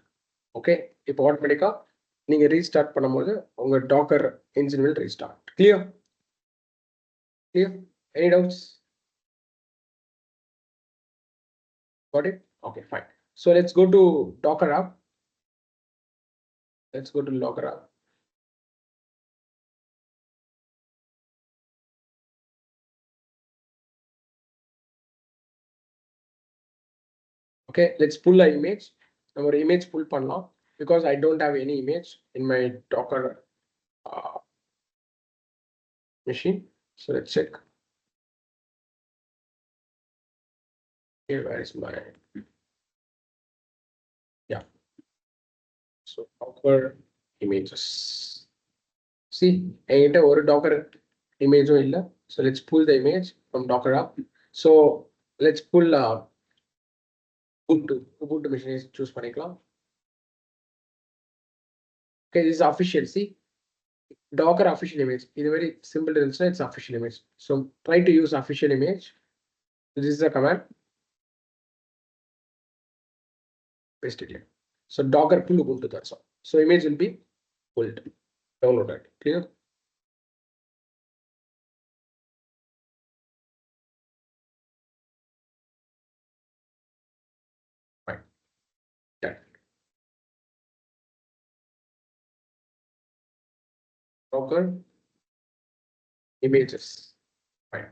Okay, இப்போ ஆட்டோமேட்டிக்கா நீங்க restart பண்ணும்போது உங்க Docker engine will restart. Clear? Any doubts? Got it? Okay, fine. So let's go to Docker app. Let's go to Docker app. Okay, let's pull the image. Our image pull பண்ணலாம் because I don't have any image in my Docker machine. So let's check. Here, where is my so Docker images. See, என்கிட்ட ஒரு Docker image இல்ல. So let's pull the image from Docker app. So let's pull Ubuntu machine choose பண்ணிக்கலாம். Okay, this is official. See, Docker official image. It's very simple to install. It's official image. So try to use official image. This is the command. Paste it here. So Docker pull Ubuntu, that's all. So image will be pulled, downloaded. Clear? Fine. Done. Docker images. Fine.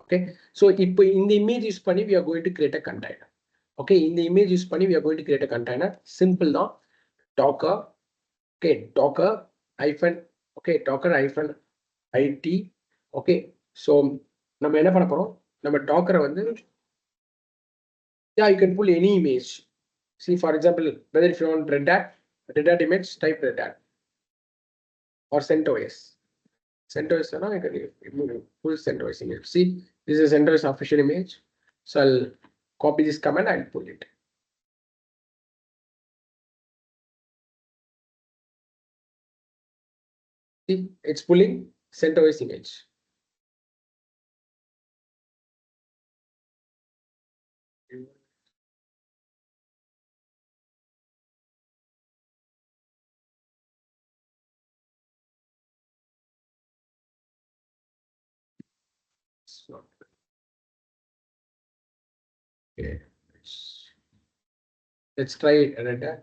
Okay. So in the image use பண்ணி we are going to create a container. Okay. In the image use பண்ணி we are going to create a container. Simple now. Docker. Okay. Docker hyphen. Okay. Docker hyphen IT. Okay. So நம்ம என்ன பண்ண போறோம்? நம்ம டாக்கரை வந்து you can pull any image. See, for example, whether if you want Red Hat image, type Red Hat or CentOS. CentOS, you can pull CentOS image. See, this is a CentOS official image. So I'll copy this command and pull it. See, it's pulling CentOS image. It's not. Okay. Let's try Red Hat.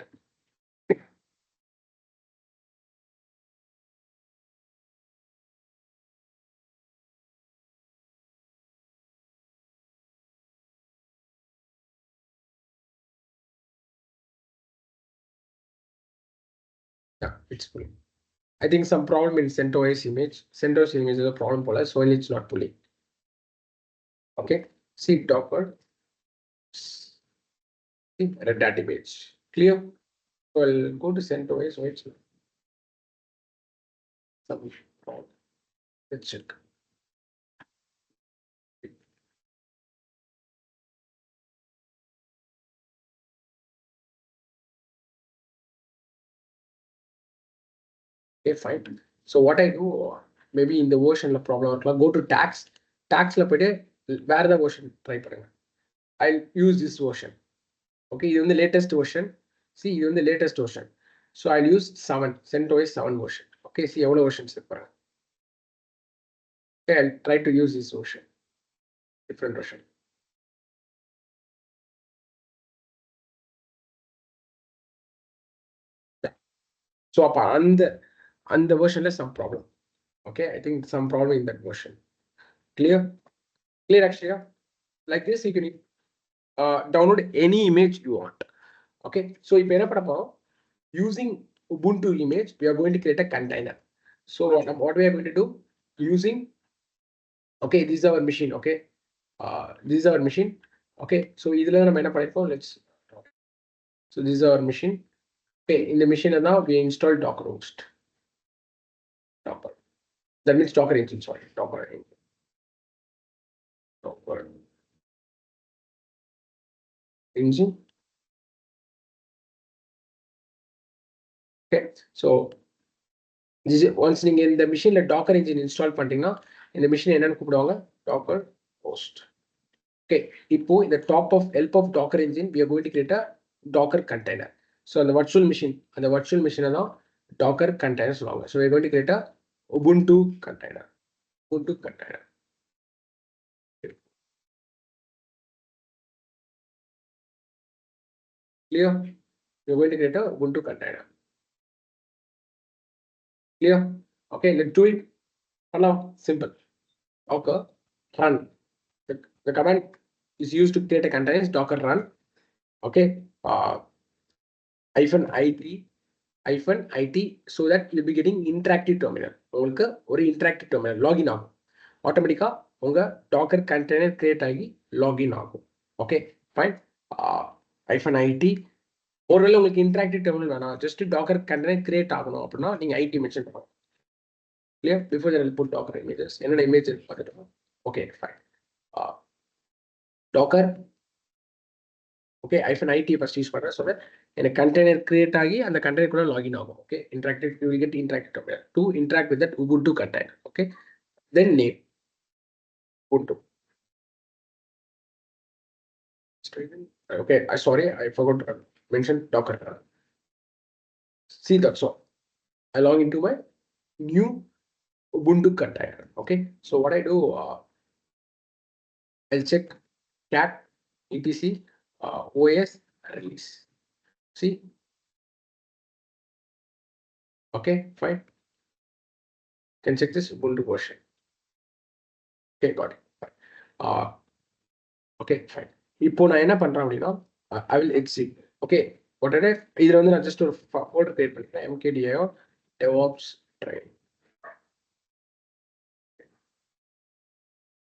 Yeah, it's pulling. I think some problem in CentOS image. CentOS image is a problem, so it's not pulling. Okay, see Docker, see Red Hat image. Clear? So I'll go to CentOS. So it's some problem. Let's check. Okay, fine. So what I do, maybe in the version of problem, go to tax. Tax la pede, where the version try பண்ணுங்க. I'll use this version. Okay, this is the latest version. See, this is the latest version. So I'll use 7, CentOS 7 version. Okay, see எவ்வளவு versions இருக்கு பாருங்க. Okay, I'll try to use this version, different version. So அப்ப அந்த versionல some problem. Okay, I think some problem in that version. Clear? Clear actually, yeah? Like this, you can download any image you want. Okay, so இப்போ என்ன பண்ண போறோம்? Using Ubuntu image, we are going to create a container. So what we are going to do? Using, okay, this is our machine. Okay, this is our machine. Okay, so இதுல நம்ம என்ன பண்ணிருக்கோம்? Let's. So this is our machine. Okay, in the machine now we install Docker host. Docker. That means Docker engine. Sorry, Docker engine. Docker engine. Okay, so this is once நீங்க இந்த மிஷின்ல Docker engine install பண்ணிட்டீங்கன்னா இந்த machine என்னன்னு கூப்பிடுவாங்க? Docker host. Okay, இப்போ இந்த top of help of Docker engine we are going to create a Docker container. So on the virtual machine தான் Docker container சொல்லுவாங்க. So we are going to create a Ubuntu container. Ubuntu container. Clear? We are going to create a Ubuntu container. Clear? Okay, let's do it. Hello, simple. Okay, run. The command is used to create a container is docker run. Okay, -it so that you'll be getting interactive terminal. உங்களுக்கு ஒரு interactive terminal login ஆகும். ஆட்டோமேட்டிக்கா உங்க docker container create ஆகி login ஆகும். Okay, fine. -it ஒருவேளை உங்களுக்கு interactive terminal வேணாம், just docker container create ஆகணும் அப்படின்னா நீங்க IT mention பண்ணணும். Clear? Before that, I'll put Docker images. Any image பார்த்துட்டோம். Okay, fine. Docker. Okay, -it first use பண்றேன். So that in a container create ஆகி அந்த container கூட login ஆகும். Okay, interactive, you will get interactive terminal to interact with that Ubuntu container. Okay, then name Ubuntu. Okay, sorry, I forgot to mention Docker. See that, so I log into my new Ubuntu container. Okay, so what I do, I'll check cat etc OS release. See, okay, fine. Can check this Ubuntu version. Okay, got it. Fine. Okay, fine. இப்போ நான் என்ன பண்றேன் அப்படின்னா I will exit. Okay, உடனே இதுல வந்து நான் just ஒரு folder create பண்ணிக்கிறேன். mkdir devopstraining.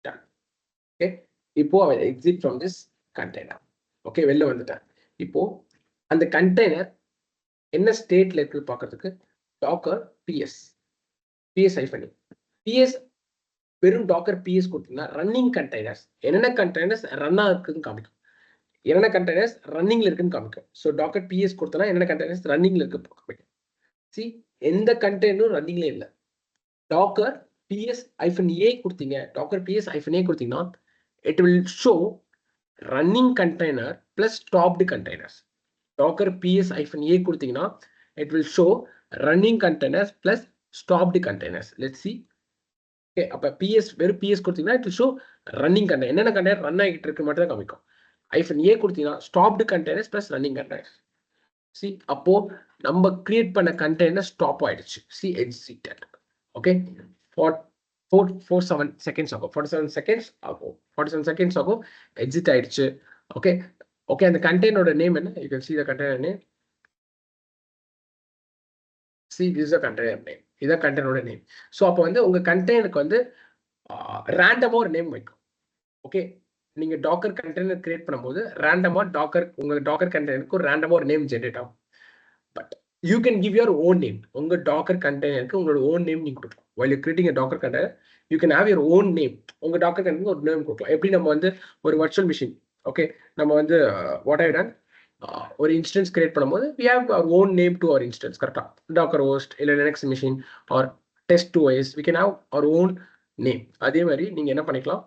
Done. Okay, இப்போ I will exit from this container. Okay, வெளில வந்துட்டேன். இப்போ அந்த container என்ன ஸ்டேட்ல இருக்கு பார்க்கிறதுக்கு docker ps -e ps வெறும் docker ps கொடுத்தீங்கன்னா ரன்னிங் கண்டெய்னர்ஸ் என்னென்ன கண்டெய்னர்ஸ் ரன்னா இருக்குன்னு காமிக்கும், என்னென்ன கண்டெய்னர்ஸ் ரன்னிங்ல இருக்குன்னு காமிக்கும். ஸோ docker ps கொடுத்தனா என்னென்ன கண்டெய்னர்ஸ் ரன்னிங்ல இருக்கு காமிக்கும். சி, எந்த கண்டெய்னரும் ரன்னிங்ல இல்லை. docker ps-a கொடுத்தீங்க, docker ps-a கொடுத்தீங்கன்னா it will show running container plus stopped containers. docker ps-a கொடுத்தீங்கன்னா it will show running containers plus stopped containers. Let's see. Okay, அப்ப PS வெறும் PS கொடுத்தீங்கன்னா it will show running container. என்னென்ன container run ஆகிட்டு இருக்கு மட்டும் தான் காமிக்கும். -a கொடுத்தீங்கன்னா stopped containers plus running containers. See, அப்போ நம்ம கிரியேட் பண்ண கண்டெய்னர் ஸ்டாப் ஆயிடுச்சு. See, exited. Okay, 47 seconds ஆகும். 47 seconds ஆகும். 47 seconds ஆகும். Exit ஆயிடுச்சு. Okay, okay, அந்த கண்டெய்னரோட நேம் என்ன? You can see the container name. see this is a container name. இது container name. So அப்போ வந்து உங்க கண்டெய்னருக்கு வந்து ரேண்டமா ஒரு நேம் வைக்கும். ஓகே, நீங்க டாக்கர் கண்டெய்னர் கிரியேட் பண்ணும்போது ரேண்டமா உங்க டாக்கர் கண்டெய்னருக்கு ஒரு ரேண்டமா ஒரு நேம் ஜெனரேட் ஆகும். But you can give your own name. உங்க டாக்கர் கண்டெய்னருக்கு உங்களோட ஓன் நேம் நீங்க கொடுக்கலாம். while you're creating a docker container, you can have your own name. உங்க டாக்கர் கண்டெய்னருக்கு ஒரு நேம் கொடுக்கலாம். எப்படி நம்ம வந்து ஒரு வர்ச்சுவல் மிஷின், ஓகே, நம்ம வந்து வாட் ஐ டன் ஒரு இன்ஸ்டன்ஸ் கிரியேட் பண்ணும்போது we have our own name to our instance. கரெக்டா, டாக்கர் ஹோஸ்ட் இல்லை Linux machine or test OS, we can have our own name. அதே மாதிரி நீங்க என்ன பண்ணிக்கலாம்,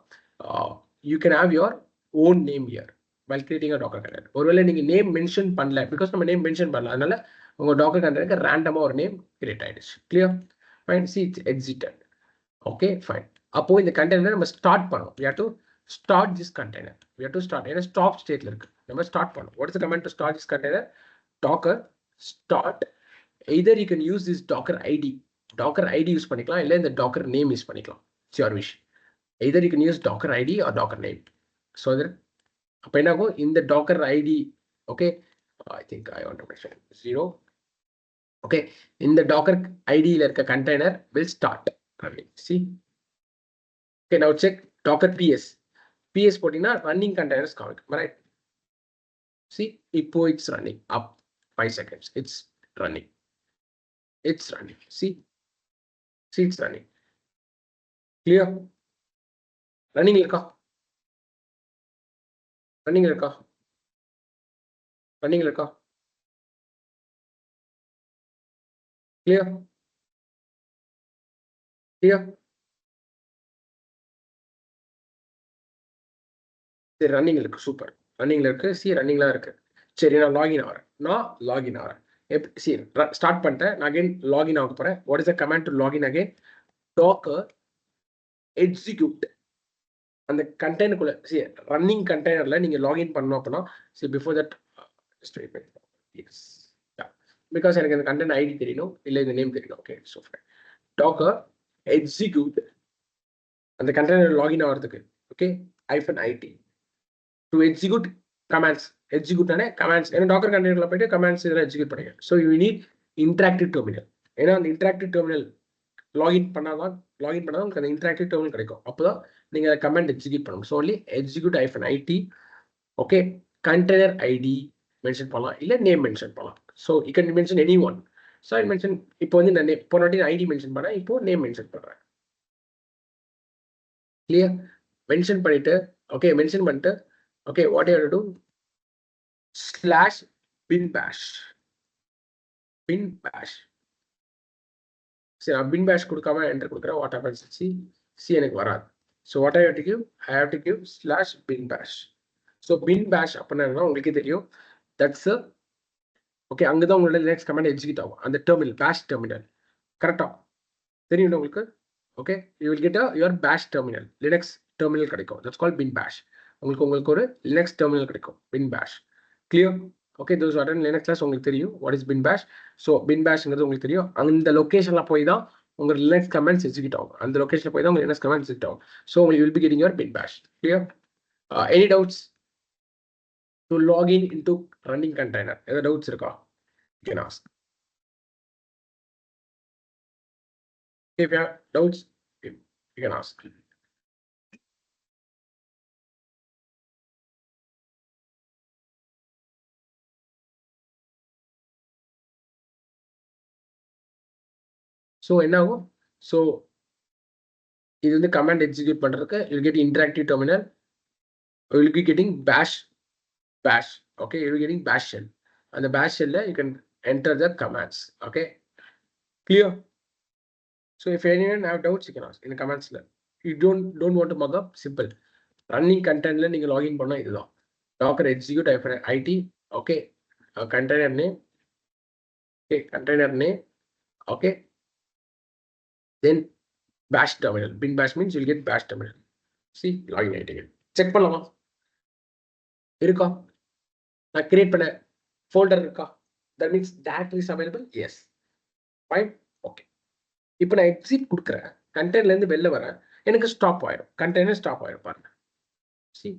you can have your own name here while creating a docker container. ஒருவேளை நீங்க name mention பண்ணல, பிகாஸ் நம்ம நேம் மென்ஷன் பண்ணல, அதனால உங்க டாக்கர் கண்டெய்னருக்கு ரேண்டமா ஒரு நேம் கிரியேட் ஆயிடுச்சு. Clear? Fine. see it's exited. Okay fine. அப்போ இந்த கண்டெய்னர் நம்ம ஸ்டார்ட் பண்ணோம். we have to start this container. we have to start. ஏன்னா ஸ்டாப் ஸ்டேட்ல இருக்கு, நம்ம ஸ்டார்ட் பண்ணோம். what is the command to start this container? docker start. either you can use this docker id use பண்ணிக்கலாம், இல்லை இந்த docker name use பண்ணிக்கலாம். it's your wish. either you can use docker id or docker name. so that அப்போ என்ன ஆகும், இந்த docker id, okay, I think I want to mention 0. okay, இந்த docker id ல இருக்க container will start running. see, okay, now check docker ps போட்டீங்கன்னா running containers காமிக்கும், right? see, இப்போ it's running up 5 seconds. it's running. see it's running. clear? running இருக்கா? running இருக்கா? clear? சரி, running இருக்கு. சூப்பர், ரன்னிங்ல இருக்கு. ரன்னிங்லாம் இருக்கு. சரி, நான் லாகின் ஆகிறேன். ஸ்டார்ட் பண்ணிட்டேன். நான் அகைன் லாகின் ஆக போறேன். What is the command to login again? docker execute. அந்த கண்டெய்னருக்குள்ள ரன்னிங் கண்டெய்னர்ல நீங்க லாகின் பண்ணணும் அப்படின்னா, பிஃபோர் தட் பிகாஸ் எனக்கு இந்த கண்டெய்னர் ஐடி தெரியணும், இல்லை இந்த நேம் தெரியணும். ஓகே, ஸோ docker execute அந்த கண்டெய்னர் லாகின் ஆகிறதுக்கு, okay, -it to execute commands. execute ஆன commands. ஏன்னா டாக்கர் கண்டெய்னர்ல போயிட்டு commands இதெல்லாம் எக்ஸிக்யூட் பண்ணுங்க. So you need interactive terminal. ஏன்னா அந்த இன்டராக்டிவ் டெர்மினல் லாகின் பண்ணாதான் உங்களுக்கு அந்த இன்டராக்டிவ் டெர்மினல் கிடைக்கும். அப்போதான் நீங்க அந்த கமாண்ட் எக்ஸிக்யூட் பண்ணணும். So only execute -it. Okay, container ID mention பண்ணலாம், இல்லை நேம் மென்ஷன் பண்ணலாம். So you can mention any one. So I mention, இப்போ வந்து நான் போன ஐடி மென்ஷன் பண்ணேன், இப்போ நேம் மென்ஷன் பண்றேன். கிளியர்? மென்ஷன் பண்ணிட்டு, ஓகே, மென்ஷன் பண்ணிட்டு, okay, what you have to do, /bin bash. சரி, நான் bin bash கொடுக்காம enter கொடுக்குறேன். what happens? see எனக்கு வராது. so what I have to give, /bin bash. so bin bash அப்படின்னா உங்களுக்கே தெரியும், that's a okay, அங்கதான் உங்களோட லினக்ஸ் கமாண்ட் எக்ஸிக்யூட் ஆகும், அந்த டெர்மினல், bash டெர்மினல். கரெக்டா தெரியும் உங்களுக்கு? Okay, you will get your bash terminal, Linux terminal கிடைக்கும். that's called bin bash. உங்களுக்கு ஒரு லினக்ஸ் டெர்மினல் கிடைக்கும், bin bash. Clear? Okay, those are Linux class உங்களுக்கு தெரியும் what is bin bash. So bin bashங்கிறது உங்களுக்கு தெரியும். அந்த லொகேஷன்ல போய் தான் உங்க லினக்ஸ் கமாண்ட்ஸ் எக்ஸிக்யூட் ஆகும். அந்த லொகேஷன்ல போய் தான் உங்க லினக்ஸ் கமாண்ட்ஸ் எக்ஸிக்யூட் ஆகும். So you will be getting your bin bash. Clear? any doubts to log in into running container? ஏதாவது டவுட்ஸ் இருக்கா? you can ask. if you have doubts, you can ask. So என்ன ஆகும்? So இது வந்து command execute பண்றதுக்கு you get interactive terminal, you will be getting bash. okay, you will getting bash shell. and the bash shell you can enter the commands. okay, clear? so if anyone have doubts, you can ask in the comments. you don't want to mug up, simple. running container நீங்க login பண்ணா இதுதான், docker execute -it. okay, container name, okay, then bash terminal. bin bash means you'll get bash terminal. see, login ஆயிட்டீங்க. Check பண்ணலாமா இருக்கா? நான் create பண்ண folder இருக்கா? that means directory is available. yes, fine. okay, இப்போ நான் எக்ஸிட் கொடுக்குறேன், கண்டெய்னர்ல இருந்து வெளில வரேன், எனக்கு ஸ்டாப் ஆயிடும், கண்டெய்னர் ஸ்டாப் ஆயிடும். பாருங்க, see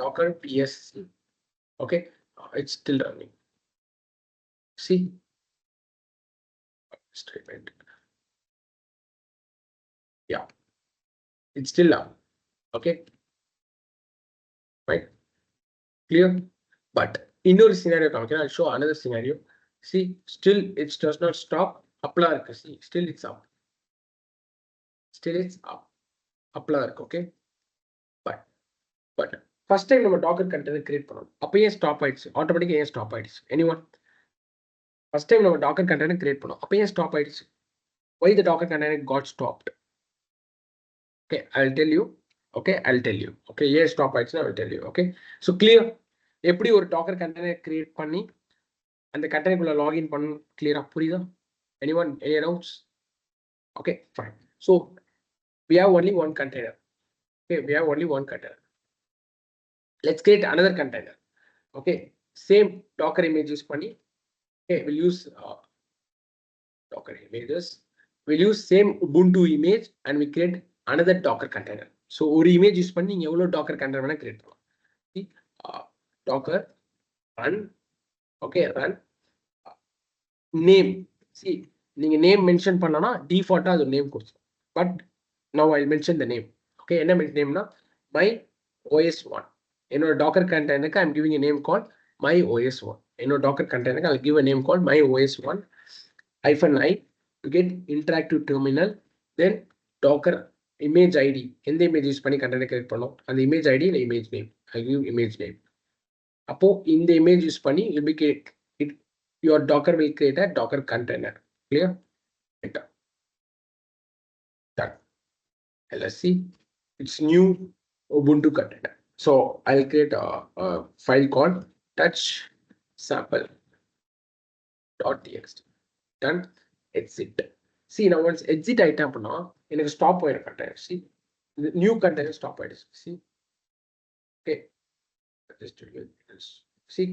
docker ps. okay, it's still running. See, statement. Yeah, it's still up. Okay, right? Clear? But in your scenario, I'll show another scenario. See, still it does not stop. Apply. See, still it's up. Still it's up. Apply. Okay. But first time நம்ம docker container create பண்ணோம். அப்பயே stop ஆயிடுச்சு. ஆட்டோமேட்டிக்கா ஏன் stop ஆயிடுச்சு? Anyone? First time நம்ம docker container create பண்ணோம். அப்பயே stop ஆயிடுச்சு. Why the docker container got stopped? Okay, I'll tell you. Okay, I'll tell you. Okay, ஏன் stop ஆயிடுச்சுன்னா I'll tell you. Okay, so clear. எப்படி ஒரு docker container create பண்ணி அந்த container குள்ள login பண்ணணும் clear-ஆ புரியுதா? Anyone? Any doubts? Okay, fine. So we have only one container. Okay, we have only one container. Let's create another container. Okay, same docker image use பண்ணி okay, we'll use docker images. We'll use same Ubuntu image and we create another docker container. So ஒரு image use பண்ணி நீங்க எவ்வளவு docker container வேணா create பண்ணலாம். See, docker run, okay, run name. See, நீங்க name mention பண்ணனா default அது name கொடுத்துரும். But now I'll mention the name. Okay, என்ன nameனா my os1. என்னோட docker container I'm giving a name called my os1. என்னோட docker container I'll give a name called my os1 -i to get interactive terminal. Then docker image id. எந்த image use பண்ணி container create பண்ணோம் அந்த image id and image name. I give image name. அப்போ இந்த image use பண்ணி you'll be create it, your docker will create a docker container. Clear? Done. Let's see. It's new Ubuntu container. So I'll create a file called touch sample.txt. Done. Exit. See, now once exit item now, in a stop wire container. See, the new container stop it. See, okay. See,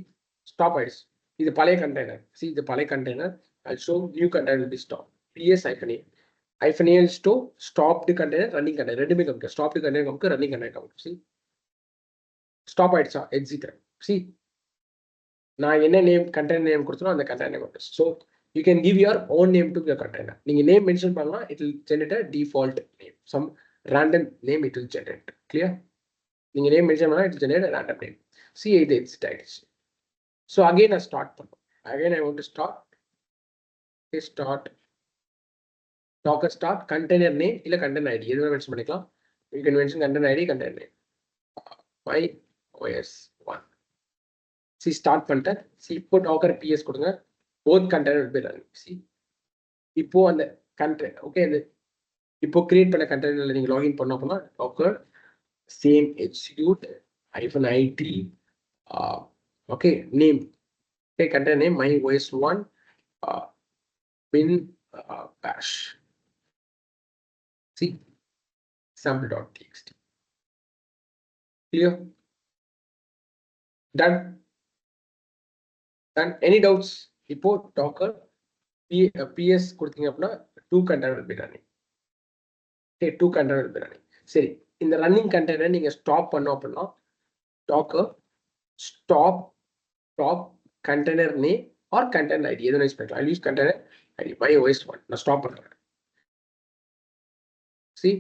stop it. See the pale container. See the pale container. I'll show new container will be stop. PS -a. -a is to stop the container, running container. Ready me stop the container, running container. See, stop it. Exit. See, now any name container name on the container. So you can give your own name to the container. You name mention panna, it will generate a default name. Some random name it will generate. Clear? You name mention panna, it will generate a random name. See it's types. So again I start. Again I want to start. Okay, start. Docker start container name illa container id. Edhu mention panikalam. You can mention container id, container name. My os1. See start பண்ணிட்டேன். See இப்போ docker ps கொடுங்க. Both container will be running. See, இப்போ அந்த container, okay, அந்த இப்போ create பண்ண container நீங்க login பண்ண அப்படின்னா docker same execute -it okay name, okay, container name my os1 bin bash. See, sample.txt. Clear? Done. Done. Any doubts? இப்போ docker ps கொடுத்தீங்க அப்படின்னா 2 container will be running. Okay, 2 container will be running. சரி, இந்த running container நீங்க stop பண்ணோம் அப்படின்னா docker stop container name or container id. எதுவும் use பண்ணிக்கலாம். I'll use container id my os1. நான் stop பண்றேன். See,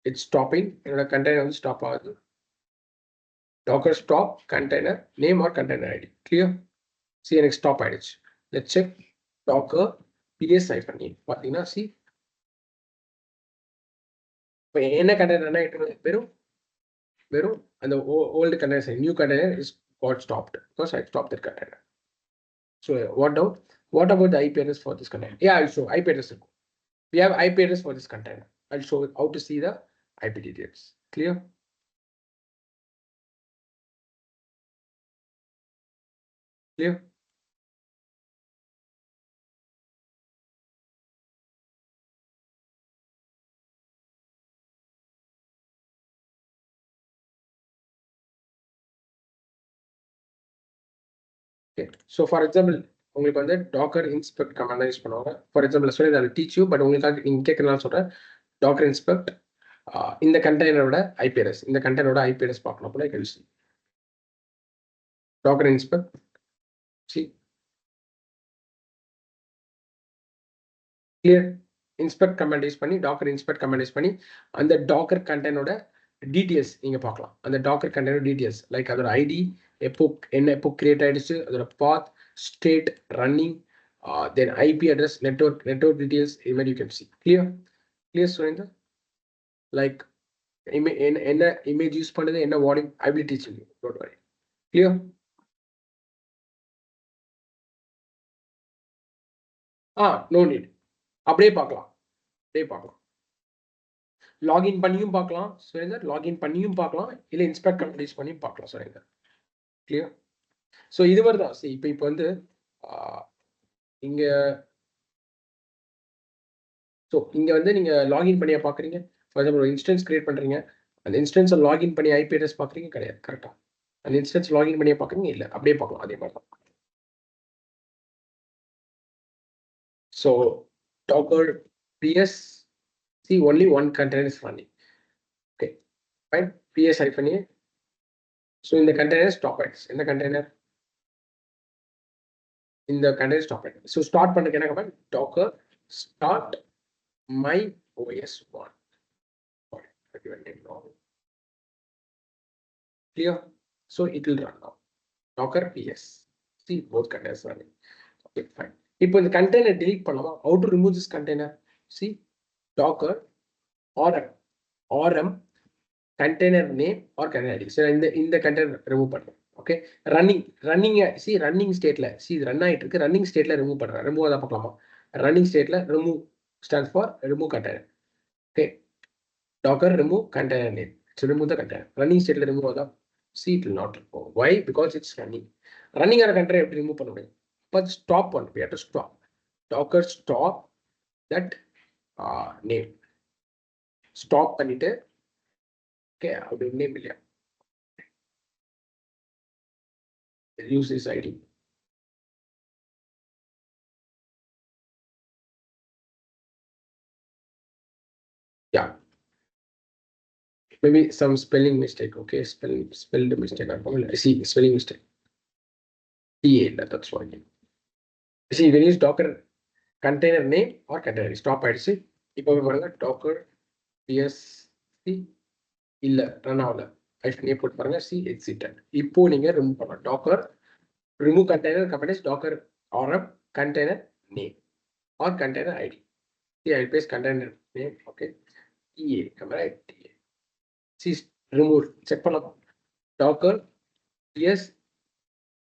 it's stopping. என்னோட container வந்து stop ஆகுது. Docker stop container name or container id. Clear? See, எனக்கு stop ஆயிடுச்சு. Let's check docker ps -e. பார்த்தீங்கன்னா see, இப்போ என்ன container வெறும் அந்த old container, new container is got stopped because I stopped that container. So what doubt? What about the IP address for this container? Yeah, I'll show IP address. We have IP address for this container. I'll show how to see the IP details. Clear? Clear? Okay. So for example, உங்களுக்கு வந்து docker inspect command use பண்ணுவாங்க. For example, sorry, I'll teach you, but உங்களுக்கு நீங்க கேட்கறதுனால சொல்றேன். Docker inspect இந்த கண்டெய்னரோட IP address, இந்த கண்டெய்னரோட IP address பார்க்கணும் அப்படின்னா you can see. Docker inspect. See, clear. Inspect command use பண்ணி docker inspect command யூஸ் பண்ணி அந்த docker container details நீங்க பார்க்கலாம். அந்த docker container details like அதோட id, எப்போ create ஆயிடுச்சு, அதோட path, state, running, then IP address, network details, email you can see. Clear Surendra? Like என்ன image யூஸ் பண்ணது, என்ன warning, I will teach you, don't worry. Clear? No need. அப்படியே பார்க்கலாம். Login பண்ணியும் பார்க்கலாம் சுரேந்தர், லாகின் பண்ணியும் பார்க்கலாம், இல்லை இன்ஸ்பெக்ட் கமெண்ட் யூஸ் பண்ணியும் பார்க்கலாம் சுரேந்தர். கிளியர்? ஸோ இது மாதிரி தான். இப்போ வந்து இங்க வந்து நீங்க லாகின் பண்ணியா பார்க்குறீங்க. ஃபார் எக்ஸாம்பிள் ஒரு இன்ஸ்டன்ஸ் கிரியேட் பண்றீங்க, அந்த இன்ஸ்டன்ஸை லாகின் பண்ணி ஐபி அட்ரஸ் பார்க்குறீங்க கிடையாது, கரெக்டா? அந்த இன்ஸ்டன்ஸ் லாகின் பண்ணியா பார்க்குறீங்க இல்லை, அப்படியே பார்க்கலாம். அதே மாதிரி தான். So docker ps see only one container is running. Okay, fine. ps hyphen a. So in the container stop it. In the container stop it. So start பண்றதுக்கு என்ன command? docker start my os1. Clear? So it will run now. Docker ps. See both containers running. Okay, fine. இப்போ இந்த container delete பண்ணலாமா? How to remove this container? See docker rm container name or container id. So இந்த container remove பண்றேன். Okay, running stateல run ஆயிட்டு இருக்கு, running stateல remove பண்றேன். remove அத பார்க்கலாமா? running stateல remove stands for remove container. Okay, docker remove container name. So remove the container. running stateல remove அத it will not remove. Why? Because it's running ஆன container எப்படி remove பண்ண முடியும்? But stop one, we have to stop. docker stop that name. Stop பண்ணிட்டு okay, அப்படி name இல்லையா, use this id. Yeah, maybe some spelling mistake. Okay, spelled mistake. See spelling mistake. That's why. See, when use docker container name or container stop ஆயிடுச்சு. இப்போ பாருங்க docker ps இல்ல run ஆகல, hyphen a போட்டு பாருங்க, see exited. இப்போ நீங்க remove பண்ணலாம். docker remove container companies docker rm container name or container id. See, I'll paste container name. Okay, right. See, remove, check பண்ணலாம். docker ps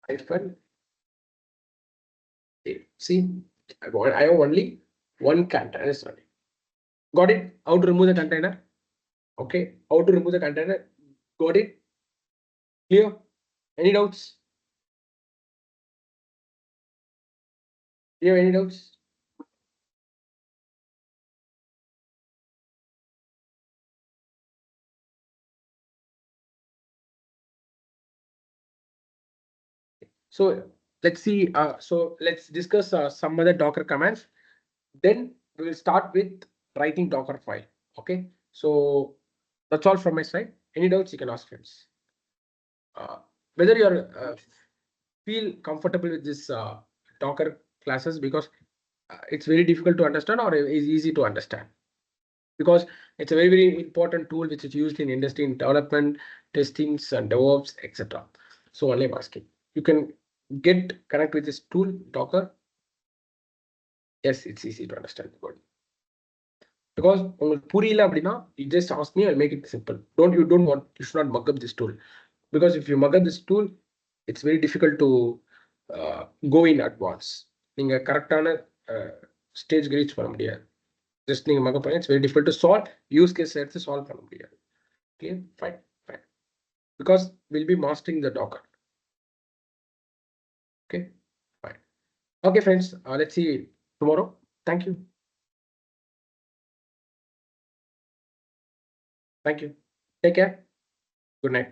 hyphen a. See, I have only one container running. Got it? How to remove the container? Okay, how to remove the container? Got it? Clear? Any doubts? Do you have any doubts? So let's see. So let's discuss some other Docker commands. Then we will start with writing Docker file. Okay. So that's all from my side. Any doubts you can ask, friends. Whether you are feel comfortable with this Docker classes, because it's very difficult to understand or is easy to understand, because it's a very important tool which is used in industry in development, testings and DevOps, etc. So only I'm asking, you can get connect with this tool Docker. Yes, it's easy to understand. Good. Because you just ask me, I'll make it simple. You should not mug up this tool, because if you mug up this tool, it's very difficult to go in advance. நீங்க கரெக்டான stage reach பண்ண முடியாது. Just நீங்க மக பண்ணி it's very difficult to solve, use case எடுத்து solve பண்ண முடியாது. Okay, fine. Because we'll be mastering the Docker. Okay, fine. Okay, friends, let's see tomorrow. Thank you. Take care. Good night.